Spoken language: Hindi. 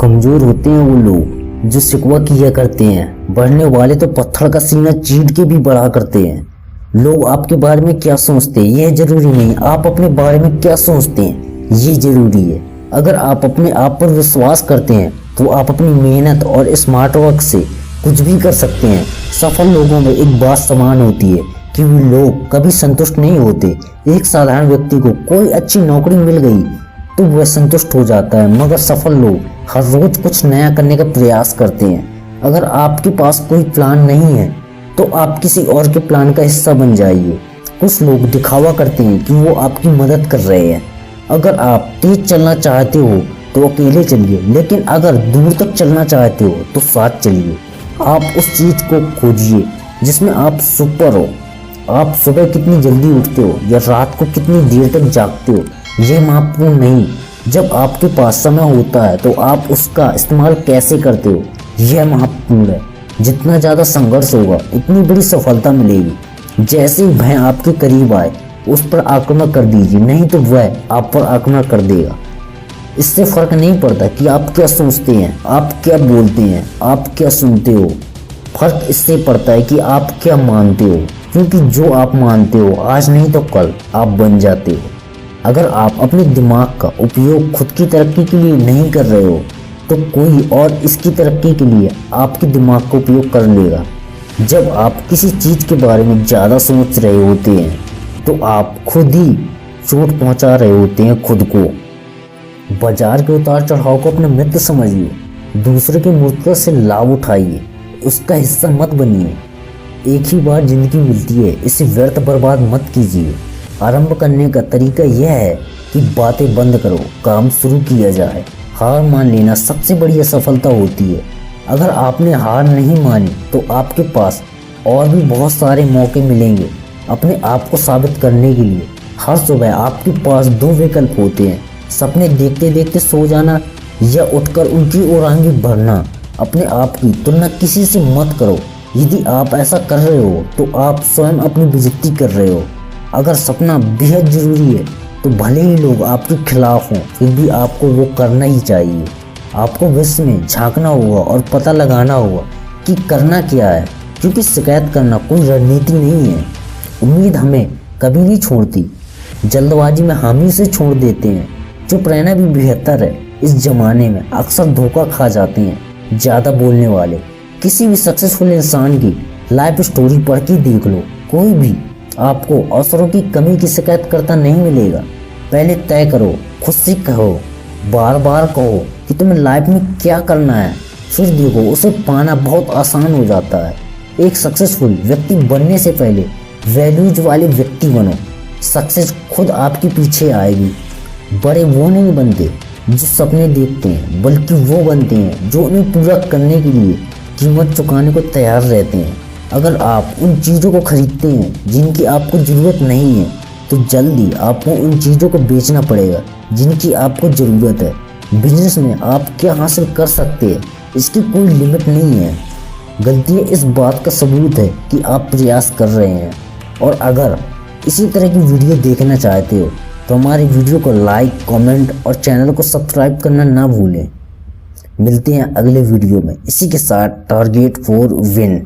कमजोर होते हैं वो लोग जो शिकवा किया करते हैं, बढ़ने वाले तो पत्थर का सीना चीर के भी बढ़ा करते हैं। लोग आपके बारे में क्या सोचते हैं यह जरूरी नहीं, आप अपने बारे में क्या सोचते हैं ये जरूरी है। अगर आप अपने आप पर विश्वास करते हैं तो आप अपनी मेहनत और स्मार्ट वर्क से कुछ भी कर सकते हैं। सफल लोगों में एक बात समान होती है कि वो लोग कभी संतुष्ट नहीं होते। एक साधारण व्यक्ति को कोई अच्छी नौकरी मिल गई तो वह संतुष्ट हो जाता है, मगर सफल लोग हर रोज कुछ नया करने का प्रयास करते हैं। अगर आपके पास कोई प्लान नहीं है तो आप किसी और के प्लान का हिस्सा बन जाइए। कुछ लोग दिखावा करते हैं कि वो आपकी मदद कर रहे हैं। अगर आप तेज चलना चाहते हो तो अकेले चलिए, लेकिन अगर दूर तक चलना चाहते हो तो साथ चलिए। आप उस चीज को खोजिए जिसमें आप सुपर हो। आप सुबह कितनी जल्दी उठते हो या रात को कितनी देर तक जागते हो ये महत्वपूर्ण नहीं। जब आपके पास समय होता है तो आप उसका इस्तेमाल कैसे करते हो यह महत्वपूर्ण है। जितना ज़्यादा संघर्ष होगा उतनी बड़ी सफलता मिलेगी। जैसे ही भय आपके करीब आए उस पर आक्रमण कर दीजिए, नहीं तो वह आप पर आक्रमण कर देगा। इससे फर्क नहीं पड़ता कि आप क्या सोचते हैं, आप क्या बोलते हैं, आप क्या सुनते हो। फर्क इससे पड़ता है कि आप क्या मानते हो, क्योंकि जो आप मानते हो आज नहीं तो कल आप बन जाते हो। अगर आप अपने दिमाग का उपयोग खुद की तरक्की के लिए नहीं कर रहे हो तो कोई और इसकी तरक्की के लिए आपके दिमाग का उपयोग कर लेगा। जब आप किसी चीज़ के बारे में ज़्यादा सोच रहे होते हैं तो आप खुद ही चोट पहुंचा रहे होते हैं खुद को। बाजार के उतार चढ़ाव को अपना मित्र समझिए, दूसरे की मूर्खता से लाभ उठाइए, उसका हिस्सा मत बनिए। एक ही बार जिंदगी मिलती है, इसे व्यर्थ बर्बाद मत कीजिए। आरंभ करने का तरीका यह है कि बातें बंद करो, काम शुरू किया जाए। हार मान लेना सबसे बड़ी असफलता होती है। अगर आपने हार नहीं मानी तो आपके पास और भी बहुत सारे मौके मिलेंगे अपने आप को साबित करने के लिए। हर सुबह आपके पास दो विकल्प होते हैं, सपने देखते देखते सो जाना या उठकर उनकी ओर आगे बढ़ना। अपने आप की तुलना किसी से मत करो। यदि आप ऐसा कर रहे हो तो आप स्वयं अपनी बेइज्जती कर रहे हो। अगर सपना बेहद जरूरी है तो भले ही लोग आपके खिलाफ हों फिर भी आपको वो करना ही चाहिए। आपको विश्व में झांकना होगा और पता लगाना होगा कि करना क्या है, क्योंकि शिकायत करना कोई रणनीति नहीं है। उम्मीद हमें कभी नहीं छोड़ती, जल्दबाजी में हम ही उसे छोड़ देते हैं। चुप रहना भी बेहतर है। इस जमाने में अक्सर धोखा खा जाते हैं ज़्यादा बोलने वाले। किसी भी सक्सेसफुल इंसान की लाइफ स्टोरी पढ़ के देख लो, कोई भी आपको अवसरों की कमी की शिकायत करता नहीं मिलेगा। पहले तय करो, खुद से कहो, बार बार कहो कि तुम्हें लाइफ में क्या करना है, फिर देखो उसे पाना बहुत आसान हो जाता है। एक सक्सेसफुल व्यक्ति बनने से पहले वैल्यूज वाले व्यक्ति बनो। सक्सेस खुद आपके पीछे आएगी। बड़े वो नहीं बनते जो सपने देखते हैं, बल्कि वो बनते हैं जो उन्हें पूरा करने के लिए कीमत चुकाने को तैयार रहते हैं। अगर आप उन चीज़ों को खरीदते हैं जिनकी आपको ज़रूरत नहीं है तो जल्दी आपको उन चीज़ों को बेचना पड़ेगा जिनकी आपको ज़रूरत है। बिजनेस में आप क्या हासिल कर सकते हैं इसकी कोई लिमिट नहीं है। गलतियाँ इस बात का सबूत है कि आप प्रयास कर रहे हैं। और अगर इसी तरह की वीडियो देखना चाहते हो तो हमारी वीडियो को लाइक, कमेंट और चैनल को सब्सक्राइब करना ना भूलें। मिलते हैं अगले वीडियो में इसी के साथ टारगेट फॉर विन।